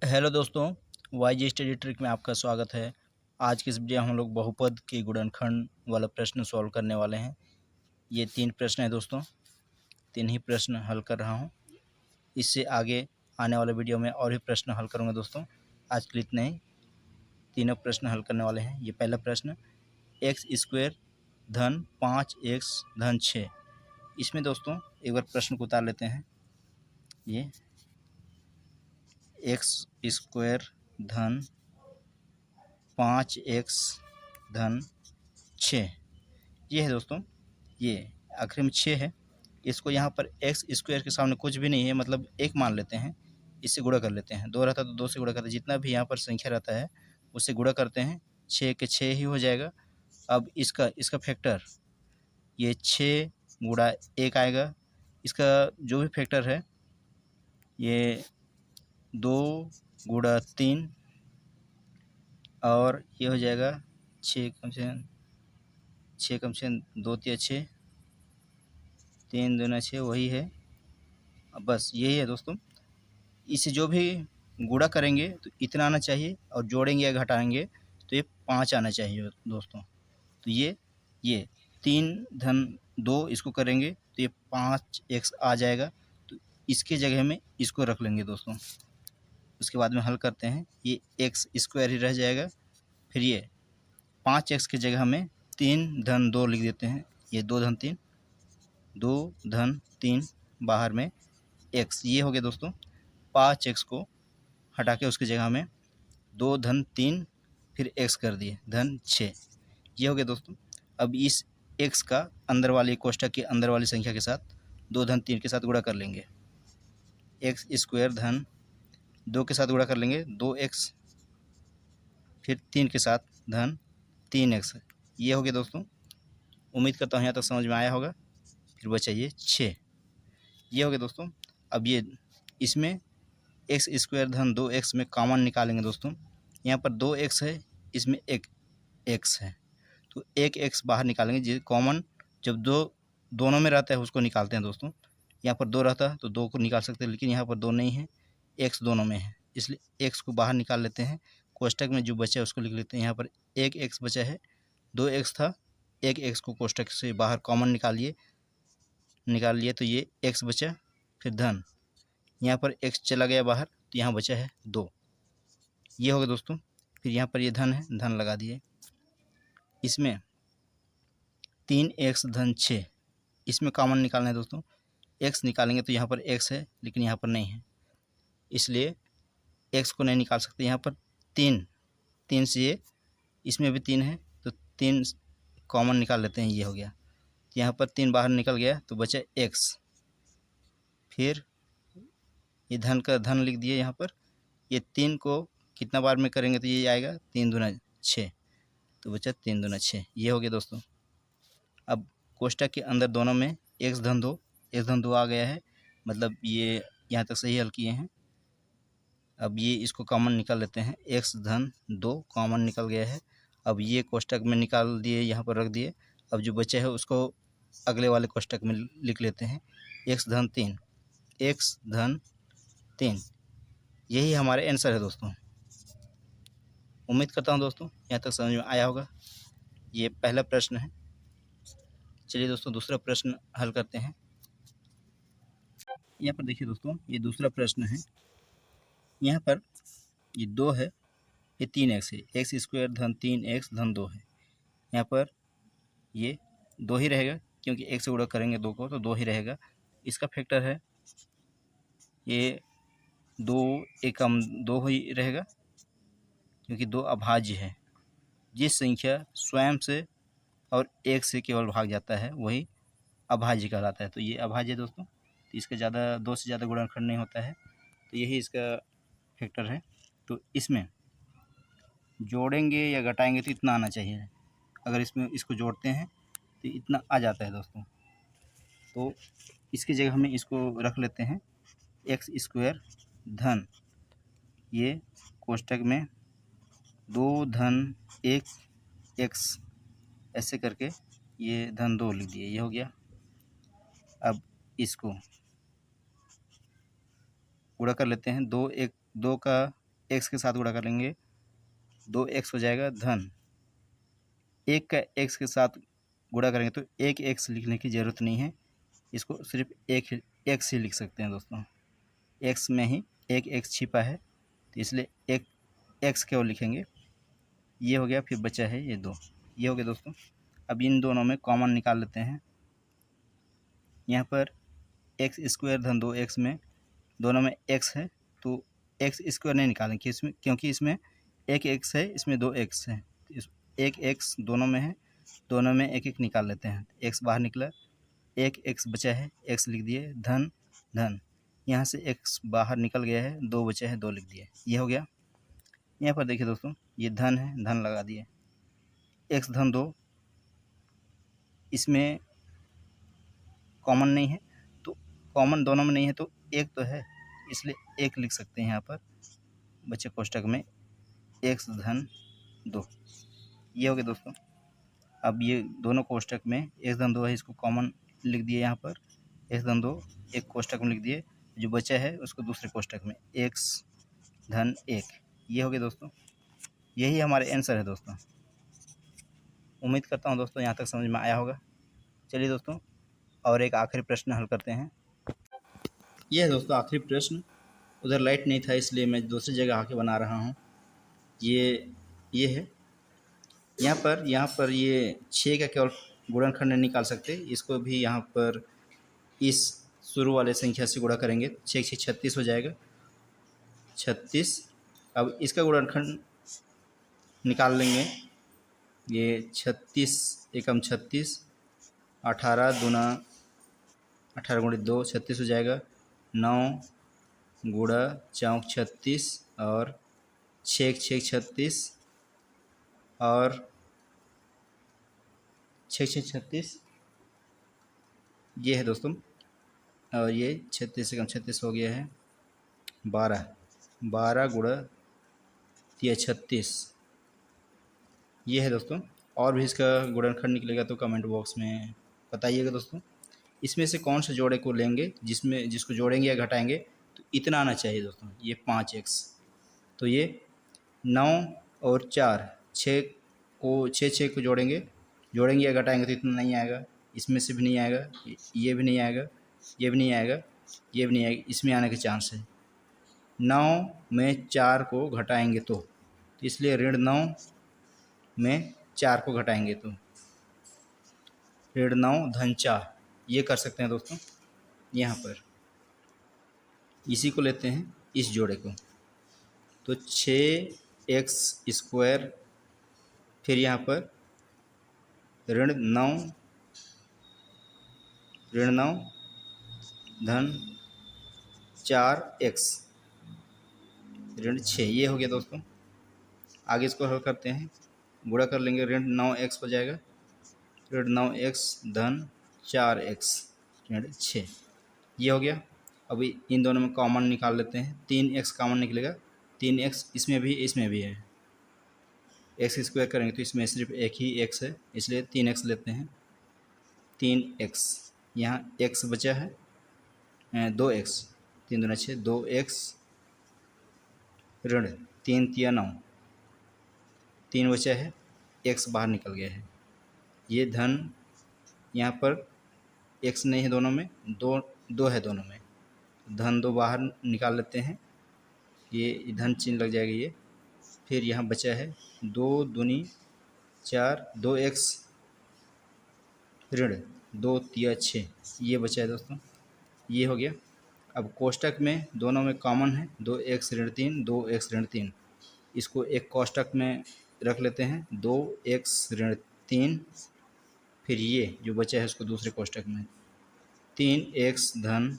Hello दोस्तों, Y जी study trick में आपका स्वागत है। आज की इस वीडियो में हम लोग बहुपद के गुणनखंड वाला प्रश्न सॉल्व करने वाले हैं। ये 3 प्रश्न है दोस्तों, 3 ही प्रश्न हल कर रहा हूँ। इससे आगे आने वाले वीडियो में और भी प्रश्न हल करूँगा दोस्तों। आज के लिए इतने ही, तीनों प्रश्न हल करने वाले हैं। ये पहला प्रश्न x² धन 5x धन 6। इसमें दोस्तों एक बार प्रश्न को उतार लेते हैं। ये x² धन 5x धन 6 ये है दोस्तों। ये आखिर में 6 है। इसको यहाँ पर x² के सामने कुछ भी नहीं है, मतलब 1 मान लेते हैं। इससे गुणा कर लेते हैं। 2 रहता तो 2 से गुणा करते हैं। जितना भी यहाँ पर संख्या रहता है उससे गुणा करते हैं। 6 के 6 ही हो जाएगा। अब इसका फैक्टर ये 6 गुणा 1 आएगा। इसका जो भी फैक्टर है ये 2 गुणा 3 और ये हो जाएगा 6 कम से कम 2 तिया 6, 3 दूना 6 वही है। अब बस यही है दोस्तों। इसे जो भी गुणा करेंगे तो इतना आना चाहिए और जोड़ेंगे या घटाएंगे तो ये 5 आना चाहिए दोस्तों। तो ये 3 धन 2 इसको करेंगे तो ये 5x आ जाएगा। तो इसके जगह में इसको रख लेंगे दोस्तों। उसके बाद में हल करते हैं। ये x² ही रह जाएगा। फिर ये 5x की जगह में 3 धन 2 लिख देते हैं। ये 2 धन 3, 2 धन 3 बाहर में x, ये हो गया दोस्तों। 5x को हटा के उसकी जगह में 2 धन 3 फिर x कर दिए धन 6, ये हो गया दोस्तों। अब इस x का अंदर वाली कोष्ठक के अंदर वाली संख्या के साथ 2 धन 3 के साथ गुणा कर लेंगे। x² धन 2 के साथ गुणा कर लेंगे 2x, फिर 3 के साथ धन 3x, ये हो गया दोस्तों। उम्मीद करता हूँ यहाँ तक समझ में आया होगा। फिर बचा ये 6, ये हो गया दोस्तों। अब ये इसमें x² धन 2x में कॉमन निकालेंगे दोस्तों। यहाँ पर 2x है, इसमें एक x है, तो एक x बाहर निकालेंगे। जो कॉमन जब दोनों में रहता है उसको निकालते हैं दोस्तों। यहाँ पर 2 रहता है तो 2 को निकाल सकते हैं, लेकिन यहाँ पर 2 नहीं है, x दोनों में है, इसलिए x को बाहर निकाल लेते हैं। कोष्ठक में जो बचा है उसको लिख लेते हैं। यहाँ पर एक x बचा है, 2x था, एक x को कोष्ठक से बाहर कॉमन निकाल लिए तो ये x बचा। फिर धन, यहाँ पर x चला गया बाहर तो यहाँ बचा है 2, ये हो गया दोस्तों। फिर यहाँ पर ये धन है, धन लगा दिए। इसमें 3x धन 6, इसमें कॉमन निकालना है दोस्तों। x निकालेंगे तो यहाँ पर x है, लेकिन यहाँ पर नहीं है, इसलिए x को नहीं निकाल सकते। यहाँ पर 3 से ये, इसमें भी 3 है तो 3 कॉमन निकाल लेते हैं, ये हो गया। यहाँ पर 3 बाहर निकल गया तो बचा x। फिर ये धन का धन लिख दिए यहाँ पर। ये 3 को कितना बार में करेंगे तो ये आएगा 3 दूना 6, तो बचा 3 दूना 6, ये हो गया दोस्तों। अब कोष्ठक के अंदर दोनों में x धन 2 आ गया है, मतलब ये यहाँ तक सही हल किए हैं। अब ये इसको कॉमन निकाल लेते हैं। x धन 2 कॉमन निकल गया है। अब ये कोष्ठक में निकाल दिए, यहाँ पर रख दिए। अब जो बचे है उसको अगले वाले कोष्ठक में लिख लेते हैं। x धन 3, यही हमारे आंसर है दोस्तों। उम्मीद करता हूँ दोस्तों यहाँ तक समझ में आया होगा। ये पहला प्रश्न है। चलिए दोस्तों दूसरा प्रश्न हल करते हैं। यहाँ पर देखिए दोस्तों, ये दूसरा प्रश्न है। यहाँ पर ये 2 है, ये 3x है। x² धन 3x धन 2 है। यहाँ पर ये 2 ही रहेगा, क्योंकि 1 से गुणा करेंगे 2 को तो 2 ही रहेगा। इसका फैक्टर है ये 2 एकम 2 ही रहेगा, क्योंकि 2 अभाज्य है। जिस संख्या स्वयं से और 1 से केवल भाग जाता है वही अभाज्य कहलाता है। तो ये अभाज्य है दोस्तों। तो इसका 2 से ज़्यादा गुणनखंड नहीं होता है, तो यही इसका फैक्टर है। तो इसमें जोड़ेंगे या घटाएंगे तो इतना आना चाहिए। अगर इसको जोड़ते हैं तो इतना आ जाता है दोस्तों। तो इसकी जगह हमें इसको रख लेते हैं x² धन, ये कोष्ठक में 2 धन 1 x, ऐसे करके ये धन 2 लिख दिए, ये हो गया। अब इसको गुणा कर लेते हैं। 2 का एक्स के साथ गुणा कर लेंगे 2x हो जाएगा धन, एक का एक्स के साथ गुणा करेंगे तो एक एक्स लिखने की ज़रूरत नहीं है, इसको सिर्फ एक एक्स ही लिख सकते हैं दोस्तों। एक्स में ही एक एक्स छिपा है तो इसलिए एक एक्स केवल लिखेंगे। ये हो गया, फिर बचा है ये 2, ये हो गया दोस्तों। अब इन दोनों में कॉमन निकाल लेते हैं। यहाँ पर एक्स स्क्वायर धन 2x में दोनों में x है तो एक्स स्क्वायर नहीं निकालेंगे इसमें, क्योंकि इसमें एक एक्स है, इसमें 2x है, एक एक्स दोनों में है, दोनों में एक एक निकाल लेते हैं। एक्स बाहर निकला, एक एक्स बचा है, एक्स लिख दिए धन धन, यहाँ से एक्स बाहर निकल गया है, 2 बचा है, 2 लिख दिए, ये हो गया। यहाँ पर देखिए दोस्तों ये धन है, धन लगा दिए, एक्स धन 2, इसमें कॉमन नहीं है तो कॉमन दोनों में नहीं है तो एक तो है, इसलिए एक लिख सकते हैं यहाँ पर, बचे कोष्टक में एक्स धन 2, ये हो गया दोस्तों। अब ये दोनों कोष्टक में एक्स धन 2 है, इसको कॉमन लिख दिए यहाँ पर, एक्स धन 2 एक कोष्टक में लिख दिए, जो बचा है उसको दूसरे कोष्टक में एक्स धन 1, ये हो गया दोस्तों। यही हमारे आंसर है दोस्तों। उम्मीद करता हूँ दोस्तों यहाँ तक समझ में आया होगा। चलिए दोस्तों और एक आखिरी प्रश्न हल करते हैं। यह है दोस्तों आखिरी प्रश्न। उधर लाइट नहीं था इसलिए मैं दूसरी जगह आके बना रहा हूँ। ये है यहाँ पर ये 6 का केवल गुणनखंड नहीं निकाल सकते, इसको भी यहाँ पर इस शुरू वाले संख्या से गुणा करेंगे, 6 6 36 हो जाएगा 36। अब इसका गुणनखंड निकाल लेंगे, ये 36 एकम 36, 18 दूना 18 गुणित 2 36 हो जाएगा, 9 गुणा 4 36 और 6 6 36 और 6 6 36, ये है दोस्तों। और ये 36 से कम 36 हो गया है, 12 गुणा 36, ये है दोस्तों। और भी इसका गुणनखंड निकलेगा तो कमेंट बॉक्स में बताइएगा दोस्तों। इसमें से कौन से जोड़े को लेंगे जिसको जोड़ेंगे या घटाएंगे तो इतना आना चाहिए दोस्तों, ये 5x, तो ये 9 और 4 6 को 6 को जोड़ेंगे या घटाएंगे तो इतना नहीं आएगा, इसमें से भी नहीं आएगा, ये भी नहीं आएगा, ये भी नहीं आएगा, ये भी नहीं आएगा, इसमें आने के चांस है। 9 में 4 को घटाएंगे तो इसलिए ऋण 9 में 4 को घटाएंगे तो ऋण 9 धन 4, ये कर सकते हैं दोस्तों। यहाँ पर इसी को लेते हैं, इस जोड़े को, तो 6x स्क्वायर, फिर यहाँ पर ऋण 9 धन 4x ऋण 6, ये हो गया दोस्तों। आगे इसको हल करते हैं, गुणा कर लेंगे, ऋण 9x हो जाएगा, ऋण 9x धन 4x ऋण 6, ये हो गया। अभी इन दोनों में कॉमन निकाल लेते हैं, 3x कॉमन निकलेगा, 3x इसमें भी है, एक्स स्क्वायर करेंगे तो इसमें सिर्फ एक ही x है, इसलिए 3x लेते हैं, 3x, यहाँ x बचा है 2x, 3 दूना 6, 2x ऋण 3 तिया 9, 3 बचा है, x बाहर निकल गया है, ये धन, यहाँ पर x नहीं है दोनों में, 2 है दोनों में, धन 2 बाहर निकाल लेते हैं, ये धन चिन्ह लग जाएगा ये, फिर यहाँ बचा है 2 दूनी 4, 2x ऋण 2 तिया 6, ये बचा है दोस्तों, ये हो गया। अब कोष्टक में दोनों में कॉमन है, 2x ऋण 3, 2x ऋण 3, इसको एक कोष्टक में रख लेते हैं, 2x ऋण 3, फिर ये जो बचा है उसको दूसरे कोष्टक में, 3x धन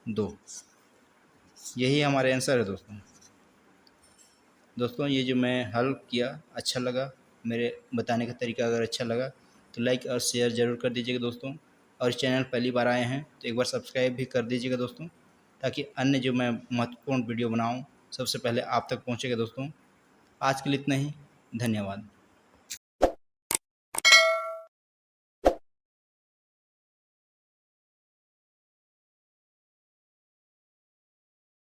2, यही हमारे आंसर है दोस्तों। ये जो मैं हल किया अच्छा लगा, मेरे बताने का तरीका अगर अच्छा लगा तो लाइक और शेयर ज़रूर कर दीजिएगा दोस्तों, और इस चैनल पहली बार आए हैं तो एक बार सब्सक्राइब भी कर दीजिएगा दोस्तों, ताकि अन्य जो मैं महत्वपूर्ण वीडियो बनाऊं सबसे पहले आप तक पहुंचेगा दोस्तों। आज के लिए इतना ही, धन्यवाद।